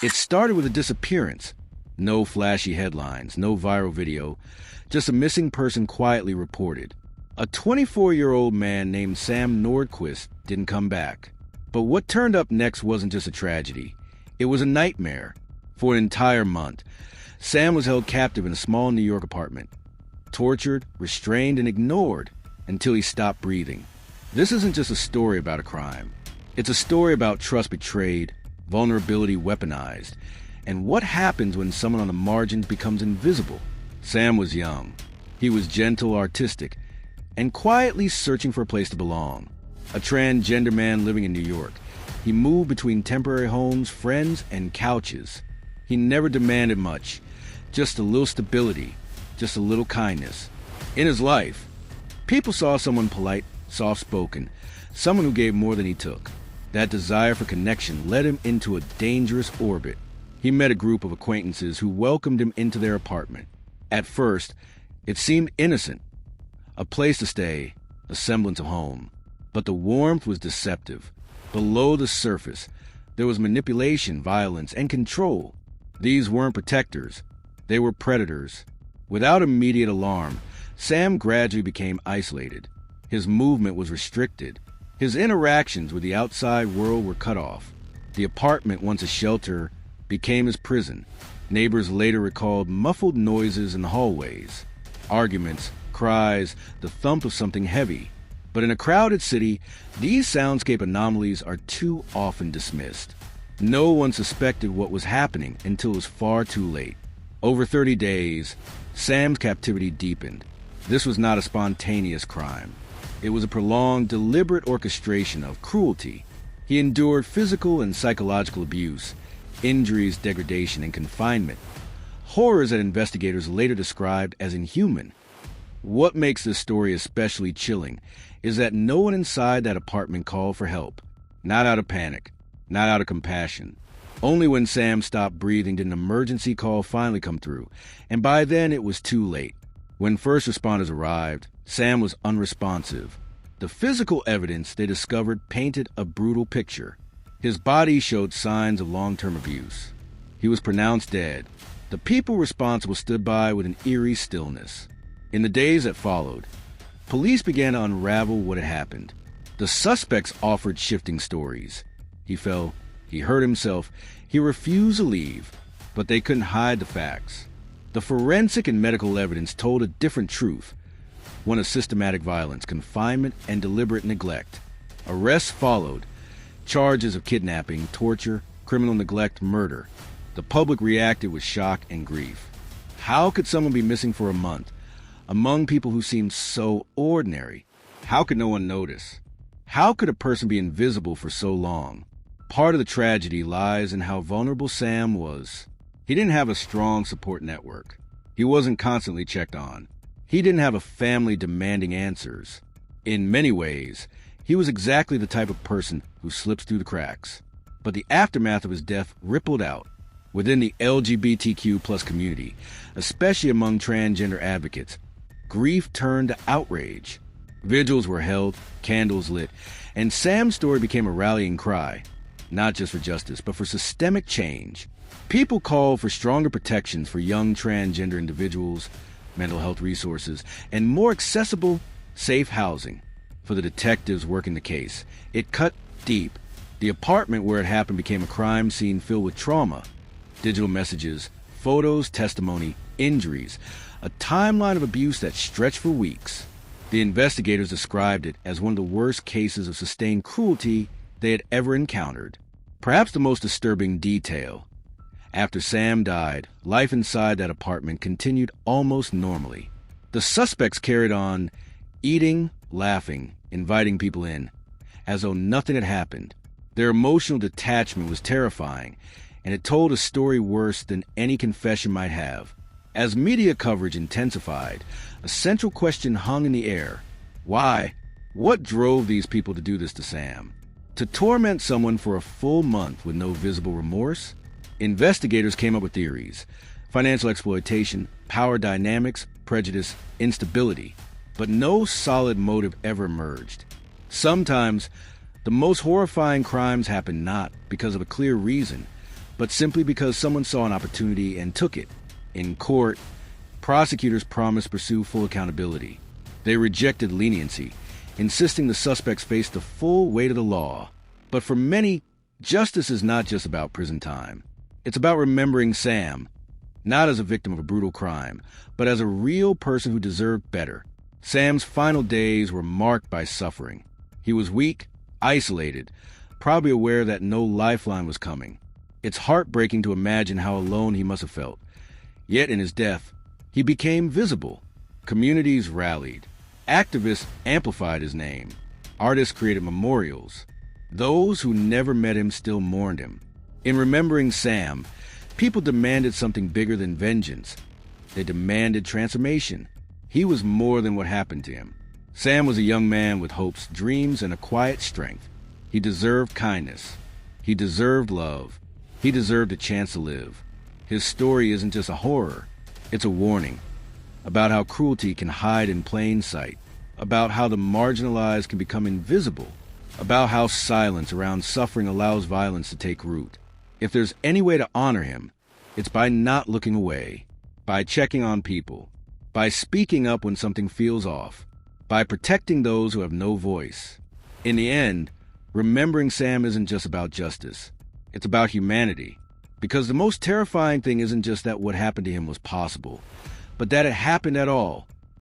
It started with a disappearance. No flashy headlines, no viral video, just a missing person quietly reported. A 24-year-old man named Sam Nordquist didn't come back. But what turned up next wasn't just a tragedy. It was a nightmare. For an entire month, Sam was held captive in a small New York apartment, tortured, restrained, and ignored until he stopped breathing. This isn't just a story about a crime. It's a story about trust betrayed, vulnerability weaponized, and what happens when someone on the margins becomes invisible. Sam was young. He was gentle, artistic, and quietly searching for a place to belong. A transgender man living in New York, he moved between temporary homes, friends, and couches. He never demanded much, just a little stability, just a little kindness. In his life, people saw someone polite, soft-spoken, someone who gave more than he took. That desire for connection led him into a dangerous orbit. He met a group of acquaintances who welcomed him into their apartment. At first, it seemed innocent, a place to stay, a semblance of home. But the warmth was deceptive. Below the surface, there was manipulation, violence, and control. These weren't protectors. They were predators. Without immediate alarm, Sam gradually became isolated. His movement was restricted. His interactions with the outside world were cut off. The apartment, once a shelter, became his prison. Neighbors later recalled muffled noises in the hallways, arguments, cries, the thump of something heavy. But in a crowded city, these soundscape anomalies are too often dismissed. No one suspected what was happening until it was far too late. Over 30 days, Sam's captivity deepened. This was not a spontaneous crime. It was a prolonged, deliberate orchestration of cruelty. He endured physical and psychological abuse, injuries, degradation, and confinement. Horrors that investigators later described as inhuman. What makes this story especially chilling is that no one inside that apartment called for help. Not out of panic, not out of compassion. Only when Sam stopped breathing did an emergency call finally come through, and by then it was too late. When first responders arrived, Sam was unresponsive. The physical evidence they discovered painted a brutal picture. His body showed signs of long-term abuse. He was pronounced dead. The people responsible stood by with an eerie stillness. In the days that followed, police began to unravel what had happened. The suspects offered shifting stories. He fell, he hurt himself, he refused to leave, but they couldn't hide the facts. The forensic and medical evidence told a different truth, one of systematic violence, confinement, and deliberate neglect. Arrests followed, charges of kidnapping, torture, criminal neglect, murder. The public reacted with shock and grief. How could someone be missing for a month, among people who seemed so ordinary? How could no one notice? How could a person be invisible for so long? Part of the tragedy lies in how vulnerable Sam was. He didn't have a strong support network. He wasn't constantly checked on. He didn't have a family demanding answers. In many ways, he was exactly the type of person who slips through the cracks. But the aftermath of his death rippled out. Within the LGBTQ+ community, especially among transgender advocates, grief turned to outrage. Vigils were held, candles lit, and Sam's story became a rallying cry, not just for justice, but for systemic change. People called for stronger protections for young transgender individuals, mental health resources, and more accessible, safe housing. For the detectives working the case, it cut deep. The apartment where it happened became a crime scene filled with trauma, digital messages, photos, testimony, injuries, a timeline of abuse that stretched for weeks. The investigators described it as one of the worst cases of sustained cruelty they had ever encountered. Perhaps the most disturbing detail: after Sam died, life inside that apartment continued almost normally. The suspects carried on, eating, laughing, inviting people in, as though nothing had happened. Their emotional detachment was terrifying, and it told a story worse than any confession might have. As media coverage intensified, a central question hung in the air. Why? What drove these people to do this to Sam? To torment someone for a full month with no visible remorse? Investigators came up with theories: financial exploitation, power dynamics, prejudice, instability. But no solid motive ever emerged. Sometimes, the most horrifying crimes happen not because of a clear reason, but simply because someone saw an opportunity and took it. In court, prosecutors promised to pursue full accountability. They rejected leniency, insisting the suspects face the full weight of the law. But for many, justice is not just about prison time. It's about remembering Sam, not as a victim of a brutal crime, but as a real person who deserved better. Sam's final days were marked by suffering. He was weak, isolated, probably aware that no lifeline was coming. It's heartbreaking to imagine how alone he must have felt. Yet in his death, he became visible. Communities rallied. Activists amplified his name. Artists created memorials. Those who never met him still mourned him. In remembering Sam, people demanded something bigger than vengeance. They demanded transformation. He was more than what happened to him. Sam was a young man with hopes, dreams, and a quiet strength. He deserved kindness. He deserved love. He deserved a chance to live. His story isn't just a horror. It's a warning about how cruelty can hide in plain sight, about how the marginalized can become invisible, about how silence around suffering allows violence to take root. If there's any way to honor him, it's by not looking away, by checking on people, by speaking up when something feels off, by protecting those who have no voice. In the end, remembering Sam isn't just about justice. It's about humanity. Because the most terrifying thing isn't just that what happened to him was possible, but that it happened at all.